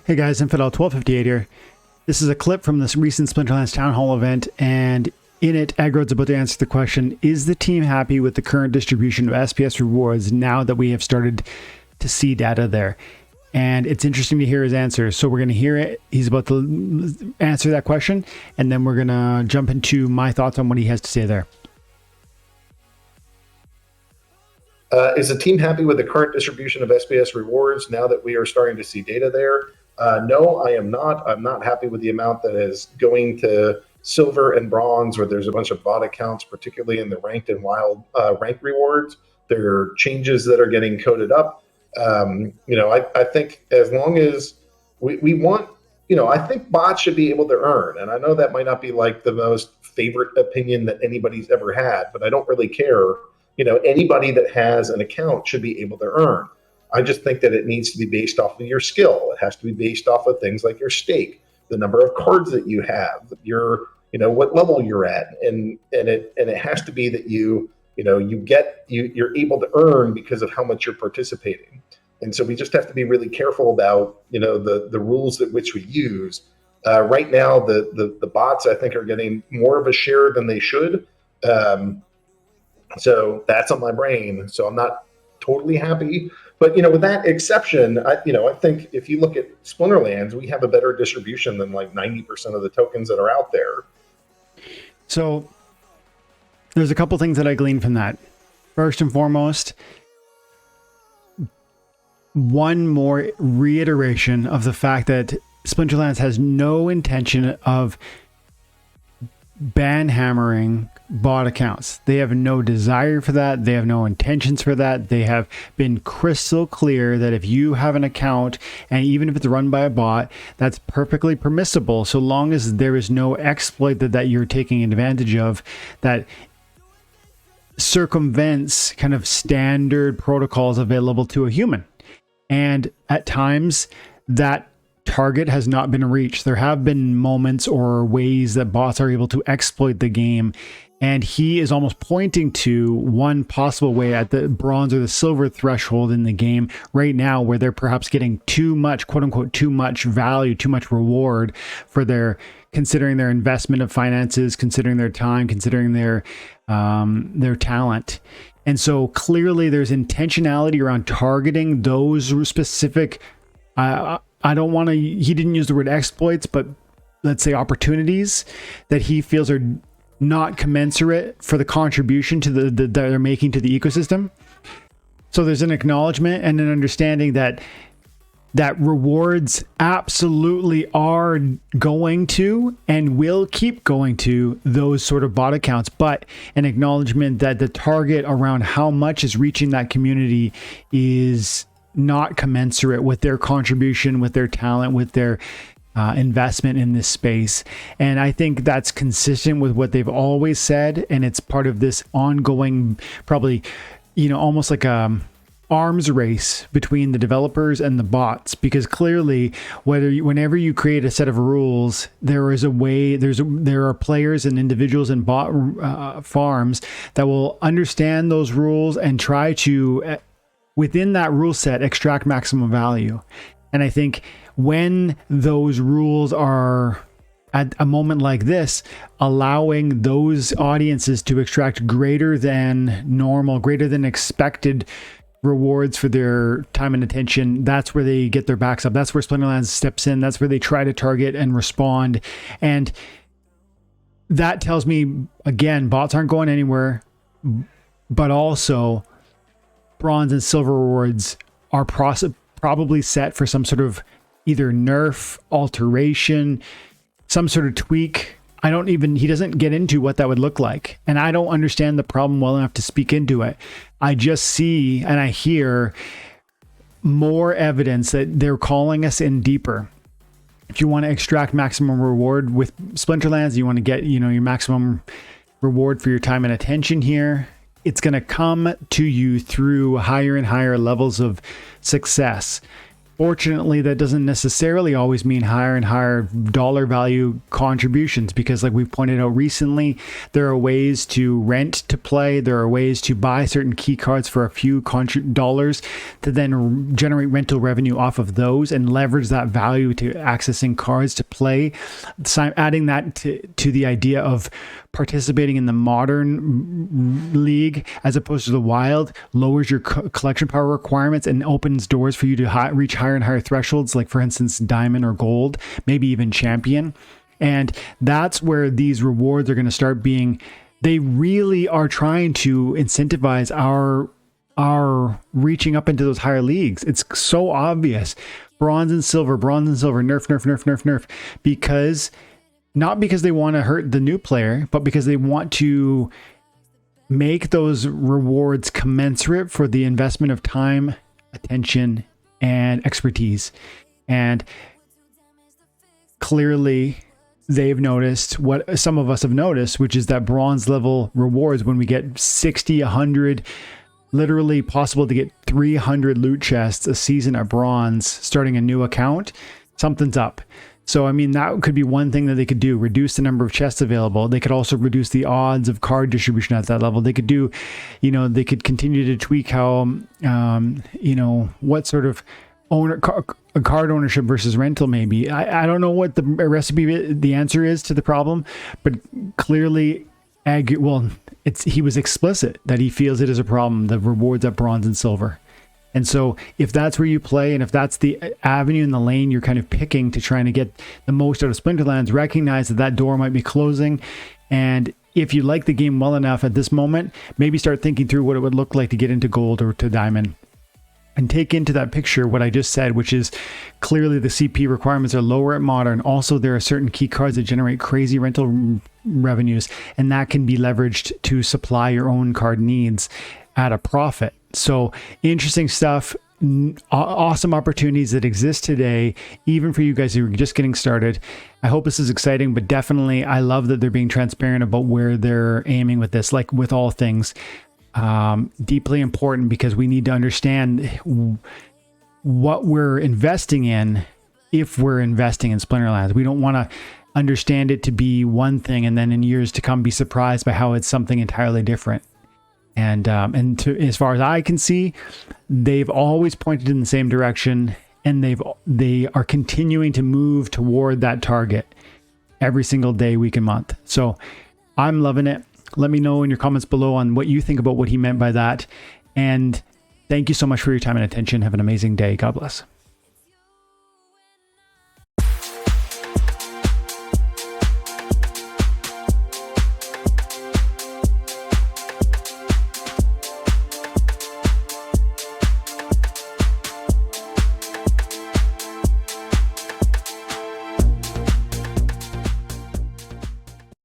Hey guys, Infidel 1258 here. This is a clip from this recent Splinterlands Town Hall event, and in it, Agrod's about to answer the question, is the team happy with the current distribution of SPS rewards now that we have started to see data there? And it's interesting to hear his answer. So we're going to hear it. He's about to answer that question, and then we're going to jump into my thoughts on what he has to say there. Is the team happy with the current distribution of SPS rewards now that we are starting to see data there? No, I am not. I'm not happy with the amount that is going to silver and bronze, where there's a bunch of bot accounts, particularly in the ranked and wild rank rewards. There are changes that are getting coded up. I think as long as we want, I think bots should be able to earn. And I know that might not be like the most favorite opinion that anybody's ever had, but I don't really care. Anybody that has an account should be able to earn. I just think that it needs to be based off of your skill. It has to be based off of things like your stake, the number of cards that you have, what level you're at, and it has to be that you're able to earn because of how much you're participating. And so we just have to be really careful about the rules at which we use. Right now, the bots I think are getting more of a share than they should. So that's on my brain. So I'm not totally happy. But, with that exception, I think if you look at Splinterlands, we have a better distribution than like 90% of the tokens that are out there. So there's a couple things that I gleaned from that. First and foremost, one more reiteration of the fact that Splinterlands has no intention of ban hammering bot accounts. They have no desire for that. They have no intentions for that. They have been crystal clear that if you have an account, and even if it's run by a bot, that's perfectly permissible, so long as there is no exploit that you're taking advantage of that circumvents kind of standard protocols available to a human. And at times that target has not been reached. There have been moments or ways that bots are able to exploit the game, and he is almost pointing to one possible way at the bronze or the silver threshold in the game right now, where they're perhaps getting too much, quote unquote, too much value, too much reward for considering their investment of finances, considering their time, considering their talent. And so clearly there's intentionality around targeting those specific he didn't use the word exploits, but let's say opportunities that he feels are not commensurate for the contribution to that they're making to the ecosystem. So there's an acknowledgement and an understanding that rewards absolutely are going to and will keep going to those sort of bot accounts, but an acknowledgement that the target around how much is reaching that community is not commensurate with their contribution, with their talent, with their investment in this space. And I think that's consistent with what they've always said, and it's part of this ongoing, probably, almost like a arms race between the developers and the bots, because clearly whenever you create a set of rules, there is a way, there are players and individuals in bot farms that will understand those rules and try to within that rule set extract maximum value. And I think when those rules are at a moment like this, allowing those audiences to extract greater than normal, greater than expected rewards for their time and attention, that's where they get their backs up. That's where Splinterlands steps in. That's where they try to target and respond. And that tells me, again, bots aren't going anywhere, but also bronze and silver rewards are probably set for some sort of either nerf, alteration, some sort of tweak. He doesn't get into what that would look like. And I don't understand the problem well enough to speak into it. I just see and I hear more evidence that they're calling us in deeper. If you want to extract maximum reward with Splinterlands, you want to get, your maximum reward for your time and attention here, it's going to come to you through higher and higher levels of success. Fortunately, that doesn't necessarily always mean higher and higher dollar value contributions, because like we've pointed out recently, there are ways to rent to play. There are ways to buy certain key cards for a few dollars to then generate rental revenue off of those and leverage that value to accessing cards to play. So adding that to the idea of participating in the modern league as opposed to the wild lowers your collection power requirements and opens doors for you to reach higher and higher thresholds, like for instance diamond or gold, maybe even champion. And that's where these rewards are going to start being, they really are trying to incentivize our reaching up into those higher leagues. It's so obvious. Bronze and silver, nerf, because not because they want to hurt the new player, but because they want to make those rewards commensurate for the investment of time, attention, and expertise. And clearly they've noticed what some of us have noticed, which is that bronze level rewards, when we get 60, 100, literally possible to get 300 loot chests a season at bronze starting a new account, something's up. So, I mean, that could be one thing that they could do, reduce the number of chests available. They could also reduce the odds of card distribution at that level. They could do, they could continue to tweak how, what sort of card ownership versus rental maybe. I don't know what the recipe, the answer is to the problem, but clearly, he was explicit that he feels it is a problem, the rewards at bronze and silver. And so if that's where you play, and if that's the avenue in the lane you're kind of picking to trying to get the most out of Splinterlands, recognize that door might be closing. And if you like the game well enough at this moment, maybe start thinking through what it would look like to get into gold or to diamond. And take into that picture what I just said, which is clearly the CP requirements are lower at modern. Also, there are certain key cards that generate crazy rental revenues, and that can be leveraged to supply your own card needs at a profit. So interesting stuff, awesome opportunities that exist today, even for you guys who are just getting started. I hope this is exciting, but definitely I love that they're being transparent about where they're aiming with this, like with all things. Deeply important, because we need to understand what we're investing in if we're investing in Splinterlands. We don't want to understand it to be one thing and then in years to come be surprised by how it's something entirely different. And as far as I can see, they've always pointed in the same direction, and they are continuing to move toward that target every single day, week and month. So I'm loving it. Let me know in your comments below on what you think about what he meant by that. And thank you so much for your time and attention. Have an amazing day. God bless.